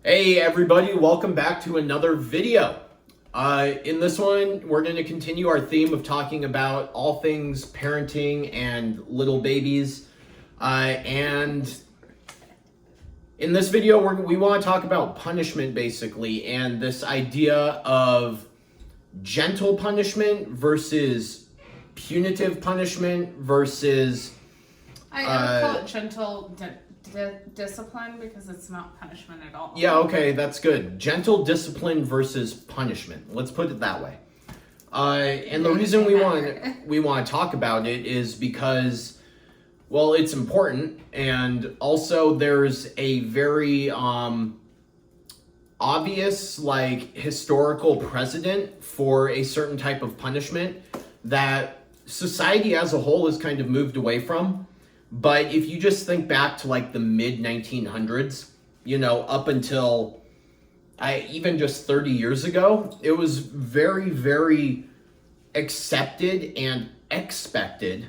Hey everybody, welcome back to another video. In this one, we're going to continue our theme of talking about all things parenting and little babies. And in this video, we want to talk about punishment basically, and this idea of gentle punishment versus punitive punishment versus... I would call it gentle discipline because it's not punishment at all. Yeah, okay, that's good. Gentle discipline versus punishment. Let's put it that way. And the reason we want to talk about it is because, well, it's important, and also there's a very obvious, historical precedent for a certain type of punishment that society as a whole has kind of moved away from. But if you just think back to the mid 1900s, up until even just 30 years ago, it was very, very accepted and expected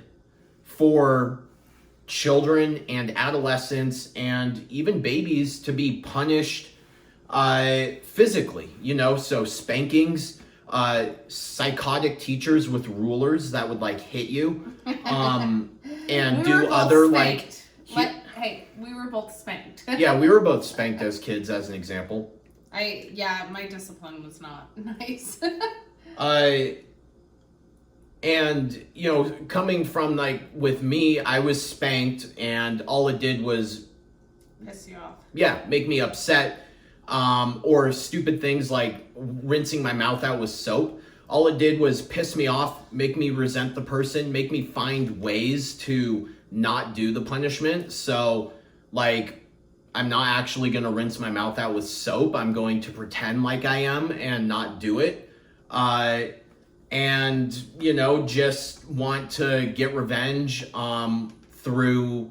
for children and adolescents and even babies to be punished physically, so spankings, psychotic teachers with rulers that would hit you. And do other hey, we were both spanked. Yeah, we were both spanked as kids, as an example. My discipline was not nice. And coming from with me, I was spanked, and all it did was piss you off. Yeah, make me upset, or stupid things like rinsing my mouth out with soap. All it did was piss me off, make me resent the person, make me find ways to not do the punishment. So, I'm not actually going to rinse my mouth out with soap. I'm going to pretend like I am and not do it. And, just want to get revenge through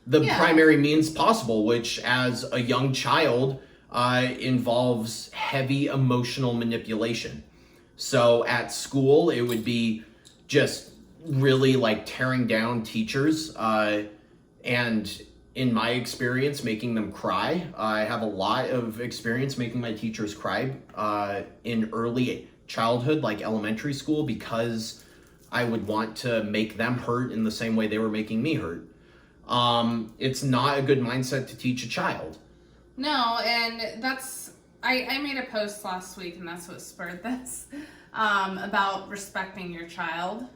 the primary means possible, which as a young child involves heavy emotional manipulation. So at school, it would be just really tearing down teachers, and in my experience, making them cry. I have a lot of experience making my teachers cry in early childhood, like elementary school, because I would want to make them hurt in the same way they were making me hurt. It's not a good mindset to teach a child. No, and I made a post last week, and that's what spurred this, about respecting your child.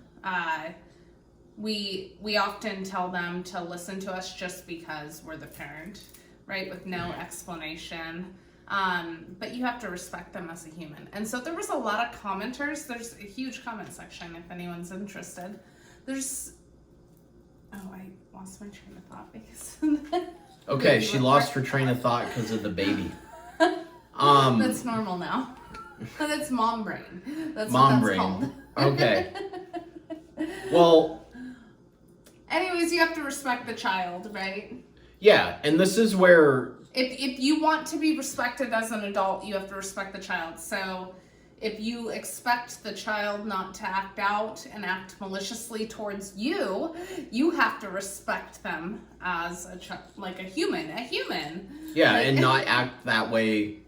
We often tell them to listen to us just because we're the parent, right, with no explanation. But you have to respect them as a human. And so there was a lot of commenters. There's a huge comment section if anyone's interested. I lost my train of thought because... Okay, she lost her train of thought because of the baby. That's normal now. That's mom brain. That's mom what that's brain. Called. Okay. Well, anyways, you have to respect the child, right? Yeah, and this is where... If you want to be respected as an adult, you have to respect the child. So if you expect the child not to act out and act maliciously towards you, you have to respect them as a human. Yeah, and not act that way,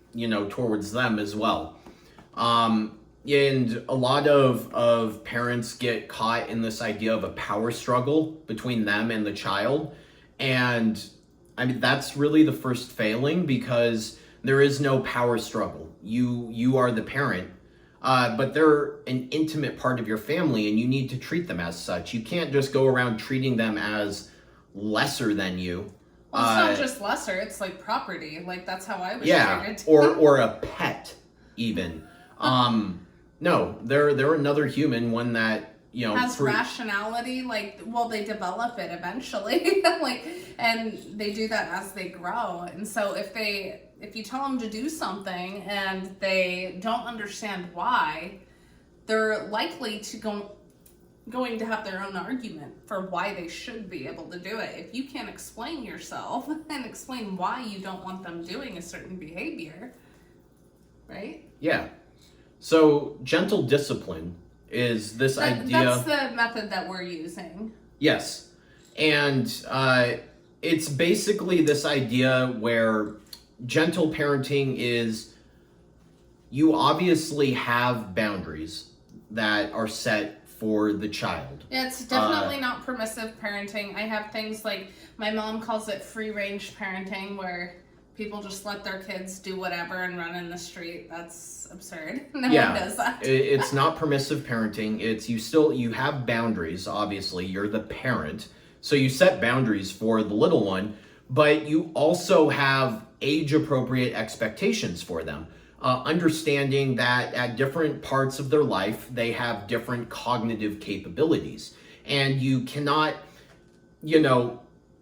towards them as well. And a lot of parents get caught in this idea of a power struggle between them and the child. And that's really the first failing, because there is no power struggle. You are the parent. But they're an intimate part of your family, and you need to treat them as such. You can't just go around treating them as lesser than you. Well, it's not just lesser, it's like property. That's how I was treated. or a pet, even. No, they're another human, one that, has rationality. They develop it eventually. And they do that as they grow. And so if you tell them to do something and they don't understand why, they're likely to going to have their own argument for why they should be able to do it. If you can't explain yourself and explain why you don't want them doing a certain behavior, right? Yeah. So gentle discipline is this idea... That's the method that we're using. Yes. And it's basically this idea where gentle parenting is you obviously have boundaries that are set for the child. Yeah, it's definitely not permissive parenting. I have things like, my mom calls it free range parenting, where people just let their kids do whatever and run in the street. That's absurd. No one does that. It's not permissive parenting. It's you have boundaries, obviously. You're the parent. So you set boundaries for the little one, but you also have age-appropriate expectations for them. Understanding that at different parts of their life, they have different cognitive capabilities. And you cannot,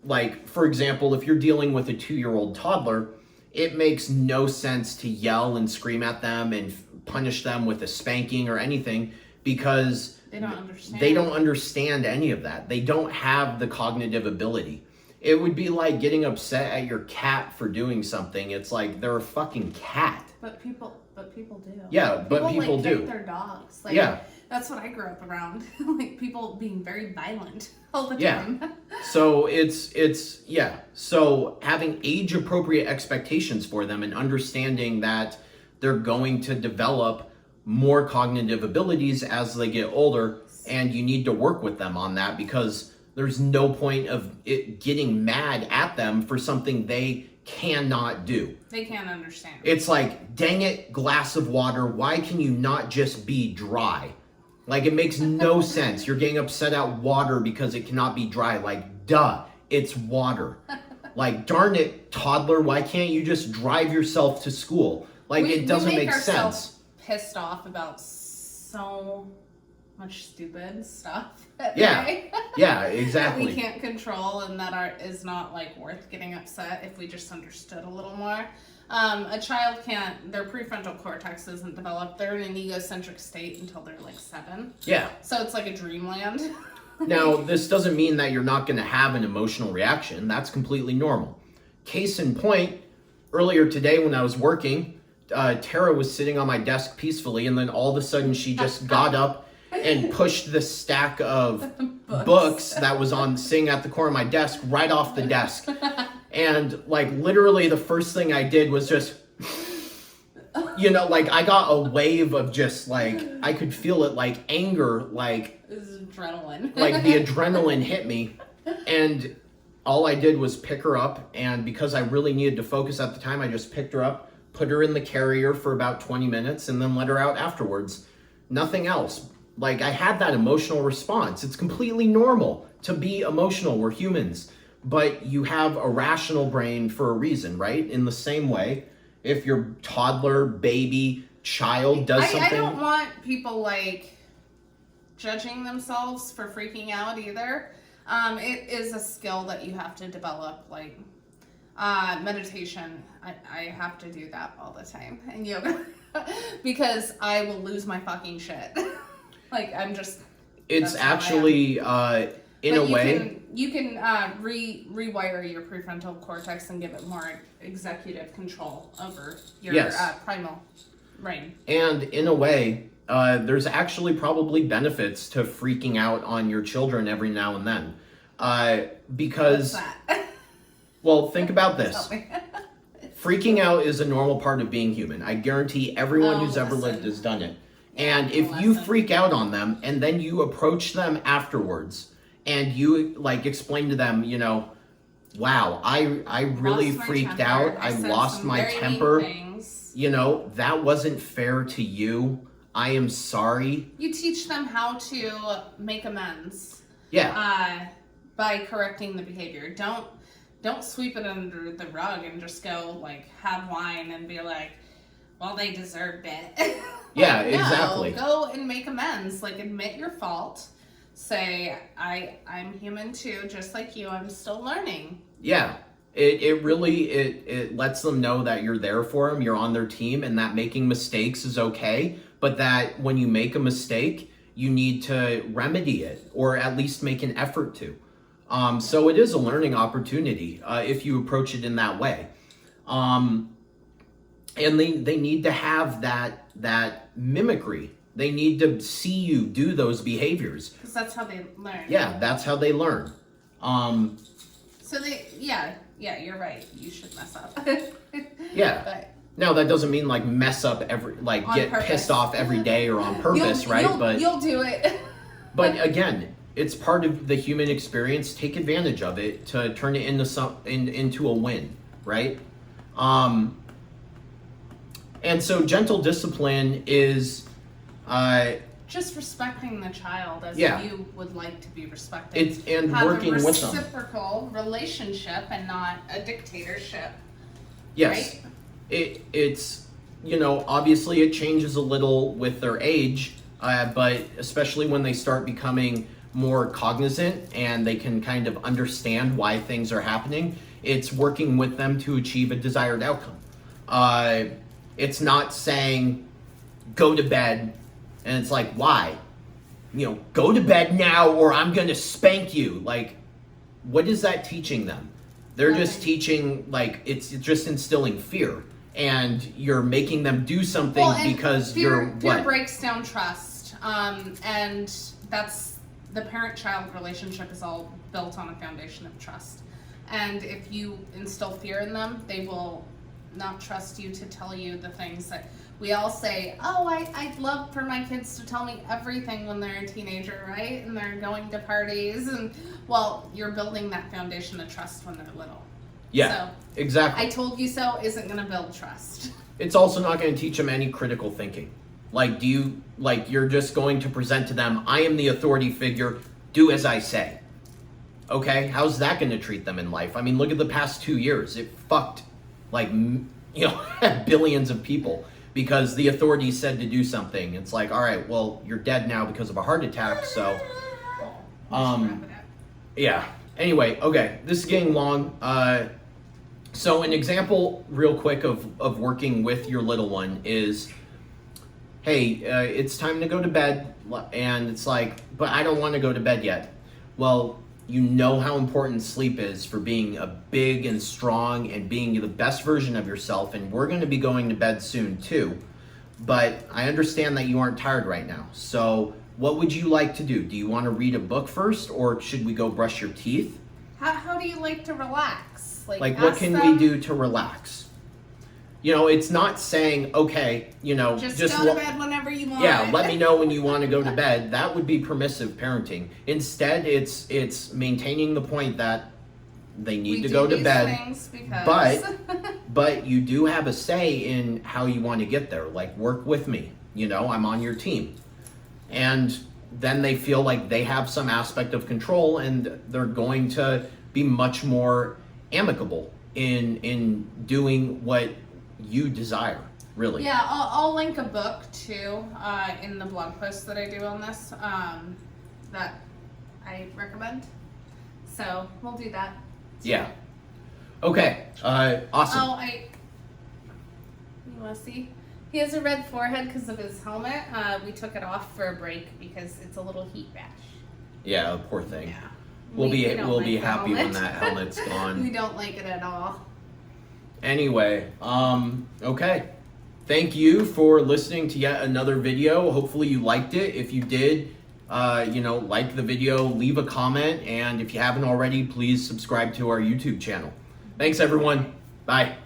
like, for example, if you're dealing with a 2-year-old toddler, it makes no sense to yell and scream at them and punish them with a spanking or anything, because they don't understand. They don't understand any of that. They don't have the cognitive ability. It would be like getting upset at your cat for doing something. It's like, they're a fucking cat. But people do. Yeah, but people like, do. Kick their dogs. Like, yeah. That's what I grew up around. Like, people being very violent all the time. Yeah. So So having age-appropriate expectations for them and understanding that they're going to develop more cognitive abilities as they get older, and you need to work with them on that, because there's no point of it getting mad at them for something they cannot do. They can't understand. It's like, dang it, glass of water, why can you not just be dry? Like, it makes no sense. You're getting upset at water because it cannot be dry. Like, duh, it's water. Like, darn it, toddler, why can't you just drive yourself to school? Like, it doesn't make sense. Pissed off about so much stupid stuff. Yeah, exactly. That we can't control, and that is not like worth getting upset if we just understood a little more. A child their prefrontal cortex isn't developed. They're in an egocentric state until they're like 7. Yeah. So it's like a dreamland. Now, this doesn't mean that you're not going to have an emotional reaction. That's completely normal. Case in point, earlier today when I was working, Tara was sitting on my desk peacefully, and then all of a sudden she just got up and pushed the stack of books that was sitting at the corner of my desk right off the desk. And like, literally the first thing I did was just, like, I got a wave of just like, I could feel it, like anger, like this is adrenaline. Like the adrenaline hit me, and all I did was pick her up, and because I really needed to focus at the time, I just picked her up, put her in the carrier for about 20 minutes, and then let her out afterwards. Nothing else. Like, I had that emotional response. It's completely normal to be emotional. We're humans. But you have a rational brain for a reason, right? In the same way, if your toddler, baby, child does something... I don't want people, like, judging themselves for freaking out either. It is a skill that you have to develop, like... meditation, I have to do that all the time, and yoga, because I will lose my fucking shit. Like, I'm just... It's actually, in a way... You can rewire your prefrontal cortex and give it more executive control over your primal brain. And in a way, there's actually probably benefits to freaking out on your children every now and then. Because... What's that? Well, think about this. Freaking out is a normal part of being human. I guarantee everyone who's ever lived has done it. And if you freak out on them and then you approach them afterwards and you like explain to them, wow, I really freaked out. I lost my temper. That wasn't fair to you. I am sorry. You teach them how to make amends. Yeah. By correcting the behavior. Don't sweep it under the rug and just go, like, have wine and be like, well, they deserved it. Yeah, exactly. Go and make amends. Like, admit your fault. Say, I'm human too, just like you. I'm still learning. Yeah. It really lets them know that you're there for them, you're on their team, and that making mistakes is okay, but that when you make a mistake, you need to remedy it, or at least make an effort to. So it is a learning opportunity if you approach it in that way. And they need to have that mimicry. They need to see you do those behaviors. Because that's how they learn. Yeah, that's how they learn. So yeah, you're right. You should mess up. Yeah. But Now that doesn't mean like mess up on get purpose. pissed off every day or on purpose, right? But you'll do it. But again, it's part of the human experience. Take advantage of it to turn it into a win, right? And so gentle discipline is just respecting the child as Yeah. you would like to be respected. it's and Have working a with them. reciprocal relationship and not a dictatorship. Yes. Right? It's obviously it changes a little with their age, but especially when they start becoming more cognizant and they can kind of understand why things are happening, it's working with them to achieve a desired outcome. It's not saying go to bed and it's like, why? Go to bed now or I'm gonna spank you. Like, what is that teaching them? They're just teaching, like, it's just instilling fear, and you're making them do something because fear what? breaks down trust, and that's the parent-child relationship is all built on a foundation of trust. And if you instill fear in them, they will not trust you to tell you the things that we all say, oh, I'd love for my kids to tell me everything when they're a teenager, right? And they're going to parties. And, well, you're building that foundation of trust when they're little. Yeah, So, exactly. I told you so isn't going to build trust. It's also not going to teach them any critical thinking. Like, you're just going to present to them, I am the authority figure, do as I say. Okay, how's that going to treat them in life? I mean, look at the past 2 years. It fucked, billions of people because the authorities said to do something. It's like, all right, well, you're dead now because of a heart attack, so... Yeah. Anyway, okay, this is getting long. So an example real quick of working with your little one is, hey, it's time to go to bed, and it's like, but I don't want to go to bed yet. Well, you know how important sleep is for being a big and strong and being the best version of yourself, and we're going to be going to bed soon too. But I understand that you aren't tired right now. So what would you like to do? Do you want to read a book first, or should we go brush your teeth? How do you like to relax? Like what can we do to relax? It's not saying, okay, just go to bed whenever you want. Yeah, let me know when you want to go to bed. That would be permissive parenting. Instead, it's maintaining the point that they need to go to bed, but you do have a say in how you want to get there. Like, work with me. I'm on your team. And then they feel like they have some aspect of control, and they're going to be much more amicable in doing what you desire, really. Yeah, I'll link a book too in the blog post that I do on this that I recommend. So we'll do that. Yeah. Okay. Awesome. Oh, you want to see? He has a red forehead because of his helmet. We took it off for a break because it's a little heat rash. Yeah, poor thing. Yeah. We'll be like happy when helmet. that helmet's gone. We don't like it at all. Anyway, okay. Thank you for listening to yet another video. Hopefully you liked it. If you did, like the video, leave a comment, and if you haven't already, please subscribe to our YouTube channel. Thanks, everyone. Bye.